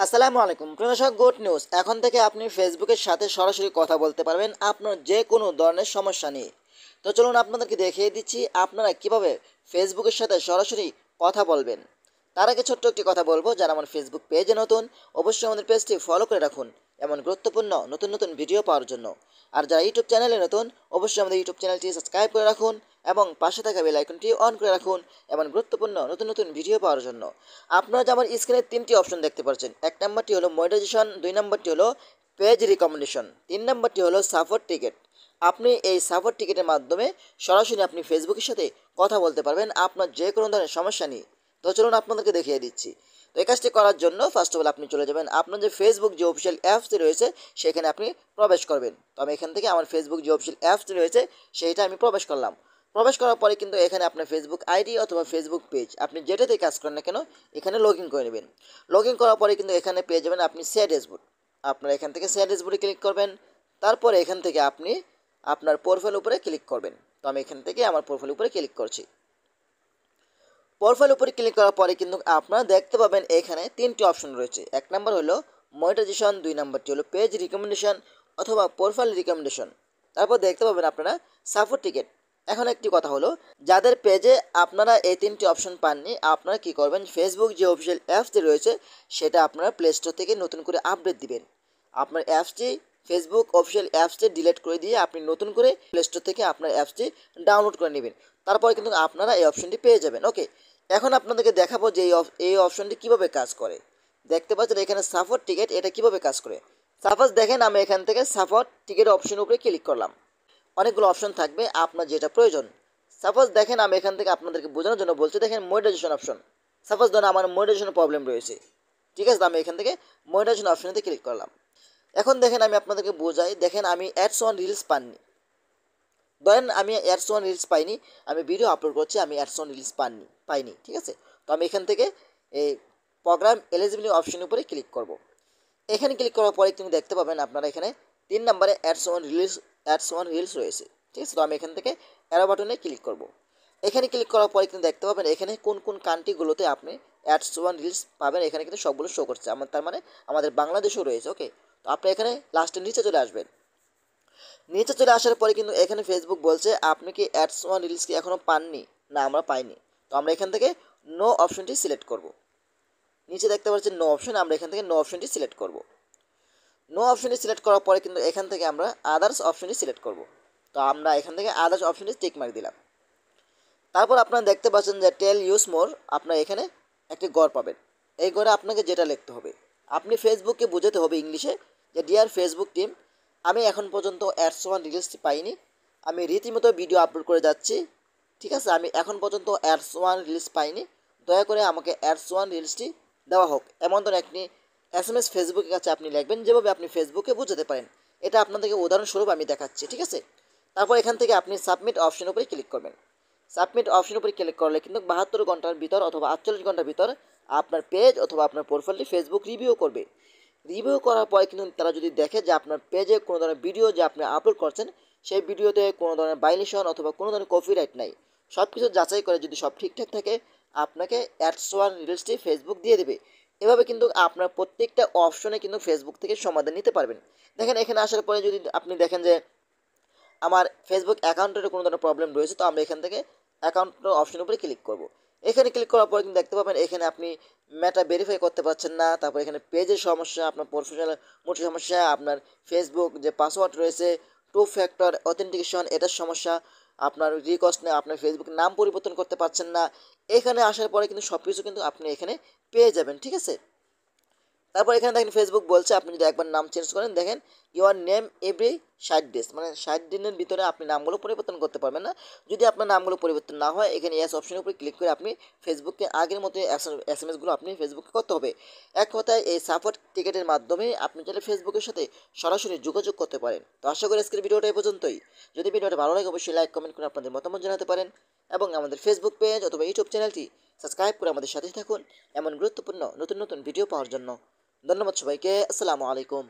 আসসালামু আলাইকুম প্রিয় দর্শক, গুড নিউজ। এখন থেকে আপনি ফেসবুকের সাথে সরাসরি কথা বলতে পারবেন আপনার যে কোনো ধরনের সমস্যা নিয়ে। তো চলুন আপনাদেরকে দেখিয়ে দিচ্ছি আপনারা কিভাবে ফেসবুকের সাথে সরাসরি কথা বলবেন। তার আগে ছোট্ট একটি কথা বলবো, যারা আমার ফেসবুক পেজে নতুন অবশ্যই আমাদের পেজটি ফলো করে রাখুন এমন গুরুত্বপূর্ণ নতুন নতুন ভিডিও পাওয়ার জন্য। আর যারা ইউটিউব চ্যানেলে নতুন অবশ্যই আমাদের ইউটিউব চ্যানেলটি সাবস্ক্রাইব করে রাখুন এবং পাশে থাকা বেল আইকনটি অন করে রাখুন এমন গুরুত্বপূর্ণ নতুন নতুন ভিডিও পাওয়ার জন্য। আপনারা যে আমার স্ক্রিনে তিনটি অপশন দেখতে পাচ্ছেন, এক নম্বরটি হলো মনিটাইজেশন, দুই নম্বরটি হলো পেজ রিকমেন্ডেশন, তিন নম্বরটি হলো সাপোর্ট টিকেট। আপনি এই সাপোর্ট টিকেটের মাধ্যমে সরাসরি আপনি ফেসবুকের সাথে কথা বলতে পারবেন আপনার যে কোনো ধরনের সমস্যা নিয়ে। তো চলুন আপনাদেরকে দেখিয়ে দিচ্ছি। তো এই কাজটি করার জন্য ফার্স্ট অফ অল আপনি চলে যাবেন আপনার যে ফেসবুক যে অফিসিয়াল অ্যাপসটি রয়েছে সেখানে আপনি প্রবেশ করবেন। তো আমি এখান থেকে আমার ফেসবুক যে অফিসিয়াল অ্যাপসটি রয়েছে সেইটা আমি প্রবেশ করলাম। প্রবেশ করার পরে কিন্তু এখানে আপনার ফেসবুক আইডি অথবা ফেসবুক পেজ আপনি যেটাতেই কাজ করেন না কেন এখানে লগ ইন করে নেবেন। লগ ইন করার পরে কিন্তু এখানে পেয়ে যাবেন আপনি শেয়ার ড্যাশবোর্ড। আপনারা এখান থেকে শেয়ার ড্যাশবোর্ডে ক্লিক করবেন। তারপরে এখান থেকে আপনি আপনার প্রোফাইল উপরে ক্লিক করবেন। তো আমি এখান থেকে আমার প্রোফাইল উপরে ক্লিক করছি। প্রোফাইল উপরে ক্লিক করার পরে কিন্তু আপনারা দেখতে পাবেন এখানে তিনটি অপশন রয়েছে। এক নম্বর হলো মনিটাইজেশন, দুই নম্বরটি হলো পেজ রিকমেন্ডেশন অথবা প্রোফাইল রিকমেন্ডেশন। তারপর দেখতে পাবেন আপনারা সাপোর্ট টিকেট। এখন একটি কথা হলো, যাদের পেজে আপনারা এই তিনটি অপশন পাননি আপনারা কি করবেন, ফেসবুক যে অফিসিয়াল অ্যাপসটি রয়েছে সেটা আপনারা প্লে স্টোর থেকে নতুন করে আপডেট দিবেন। আপনার অ্যাপসটি ফেসবুক অফিসিয়াল অ্যাপসটি ডিলিট করে দিয়ে আপনি নতুন করে প্লে স্টোর থেকে আপনার অ্যাপসটি ডাউনলোড করে নেবেন। তারপরে কিন্তু আপনারা এই অপশনটি পেয়ে যাবেন। ওকে, এখন আপনাদেরকে দেখাবো যে এই অপশনটি কীভাবে কাজ করে। দেখতে পাচ্ছেন এখানে সাপোর্ট টিকেট, এটা কিভাবে কাজ করে। সাপোজ দেখেন আমি এখান থেকে সাপোর্ট টিকেট অপশনের উপরে ক্লিক করলাম। অনেকগুলো অপশন থাকবে আপনার যেটা প্রয়োজন। সাপোজ দেখেন আমি এখান থেকে আপনাদেরকে বোঝানোর জন্য বলছি, দেখেন মনিটাইজেশন অপশন। সাপোজ ধরুন আমার মনিটাইজেশন প্রবলেম রয়েছে, ঠিক আছে, আমি এখান থেকে মনিটাইজেশন অপশনেতে ক্লিক করলাম। এখন দেখেন আমি আপনাদেরকে বোঝাই, দেখেন আমি অ্যাডস ওয়ান রিলস পাননি। ধরেন আমি অ্যাডস ওয়ান রিলস পাইনি, আমি ভিডিও আপলোড করছি, আমি অ্যাডস ওয়ান রিলস পাইনি, ঠিক আছে। তো আমি এখান থেকে এই প্রোগ্রাম এলিজিবিলিটি অপশনের উপরে ক্লিক করব। এখানে ক্লিক করার পরে কিন্তু দেখতে পাবেন আপনারা এখানে 3 নম্বরে অ্যাডস ওয়ান রিলস রয়েছে, ঠিক আছে। তো আমি এখান থেকে অ্যারো বাটনে ক্লিক করব। এখানে ক্লিক করার পরে কিন্তু দেখতে পাবেন এখানে কোন কোন কান্ট্রিগুলোতে আপনি অ্যাডস ওয়ান রিলস পাবেন, এখানে কিন্তু সবগুলো শো করছে আমার, তার মানে আমাদের বাংলাদেশও রয়েছে। ওকে, তো আপনি এখানে লাস্টের নিচে চলে আসবেন। নিচে চলে আসার পরে কিন্তু এখানে ফেসবুক বলছে আপনি কি অ্যাডস ওয়ান রিলস কি এখনও পাননি, না আমরা পাইনি। তো আমরা এখান থেকে নো অপশনটি সিলেক্ট করব। নিচে দেখতে পাচ্ছেন নো অপশন, আমরা এখান থেকে নো অপশনটি সিলেক্ট করব। নো অপশনটি সিলেক্ট করার পরে কিন্তু এখান থেকে আমরা আদার্স অপশনটি সিলেক্ট করব। তো আমরা এখান থেকে আদার্স অপশনটি টিক মার্ক দিলাম। তারপর আপনারা দেখতে পাচ্ছেন যে টেল ইউজ মোর, আপনার এখানে একটি গড় পাবেন। এই গড়ে আপনাকে যেটা লিখতে হবে, আপনি ফেসবুককে বোঝাতে হবে ইংলিশে যে ডিয়ার ফেসবুক টিম, আমি এখন পর্যন্ত অ্যাডস ওয়ান রিলসটি পাইনি, আমি রীতিমতো ভিডিও আপলোড করে যাচ্ছি, ঠিক আছে, আমি এখন পর্যন্ত অ্যাডস ওয়ান রিলস পাইনি, দয়া করে আমাকে অ্যাডস ওয়ান রিলসটি দেওয়া হোক। এমন ধরনের একটি SMS ফেসবুকের কাছে আপনি লিখবেন, যেভাবে আপনি ফেসবুকে বোঝাতে পারেন। এটা আপনাদেরকে উদাহরণস্বরূপ আমি দেখাচ্ছি, ঠিক আছে। তারপর এখান থেকে আপনি সাবমিট অপশনের উপরে ক্লিক করবেন। সাবমিট অপশনের উপরে ক্লিক করলে কিন্তু 72 ঘন্টার ভিতর অথবা 48 ঘন্টার ভিতর আপনার পেজ অথবা আপনার প্রোফাইলটি ফেসবুক রিভিউ করবে। রিভিউ করার পরে কিন্তু তারা যদি দেখে যে আপনার পেজে কোনো ধরনের ভিডিও যে আপনি আপলোড করছেন সেই ভিডিওতে কোনো ধরনের ভায়োলেশন অথবা কোনো ধরনের কপিরাইট নাই, সব কিছু যাচাই করে যদি সব ঠিকঠাক থাকে আপনাকে অ্যাডস ওয়ান রিলসটি ফেসবুক দিয়ে দেবে। এভাবে কিন্তু আপনার প্রত্যেকটা অপশনে কিন্তু ফেসবুক থেকে সমাধান নিতে পারবেন। দেখেন এখানে আসার পরে যদি আপনি দেখেন যে আমার ফেসবুক অ্যাকাউন্টের কোনো ধরনের প্রবলেম রয়েছে, তো আমরা এখান থেকে অ্যাকাউন্ট অপশনের উপরে ক্লিক করব। এখানে ক্লিক করার পর কিন্তু দেখতে পাবেন এখানে আপনি মেটা ভেরিফাই করতে পারছেন না, তারপর এখানে পেজের সমস্যা, আপনার প্রফেশনাল মোটের সমস্যা, আপনার ফেসবুক যে পাসওয়ার্ড রয়েছে টু ফ্যাক্টর অথেন্টিকেশন এটার সমস্যা, আপনার রিকোয়েস্ট নেই, আপনার ফেসবুকের নাম পরিবর্তন করতে পারছেন না। এখানে আসার পরে কিন্তু সব কিছু কিন্তু আপনি এখানে পেয়ে যাবেন, ঠিক আছে। তারপর এখানে দেখেন ফেসবুক বলছে আপনি যদি একবার নাম চেঞ্জ করেন, দেখেন ইউর নেম এভরি 60 ডেজ, মানে 60 দিনের ভিতরে আপনি নামগুলো পরিবর্তন করতে পারবেন না। যদি আপনার নামগুলো পরিবর্তন না হয় এখানে এস অপশনের উপরে ক্লিক করে আপনি ফেসবুককে আগের মতো SMS গুলো আপনি ফেসবুকে করতে হবে। এক কথায় এই সাপোর্ট টিকেটের মাধ্যমে আপনি চাইলে ফেসবুকের সাথে সরাসরি যোগাযোগ করতে পারেন। তো আশা করি আজকের ভিডিওটা এই পর্যন্তই। যদি ভিডিওটা ভালো লাগে অবশ্যই লাইক কমেন্ট করে আপনাদের মতামত জানাতে পারেন এবং আমাদের ফেসবুক পেজ অথবা ইউটিউব চ্যানেলটি সাবস্ক্রাইব করে আমাদের সাথে থাকুন এমন গুরুত্বপূর্ণ নতুন নতুন ভিডিও পাওয়ার জন্য। ধন্যবাদ সবাইকে, আসসালামু আলাইকুম।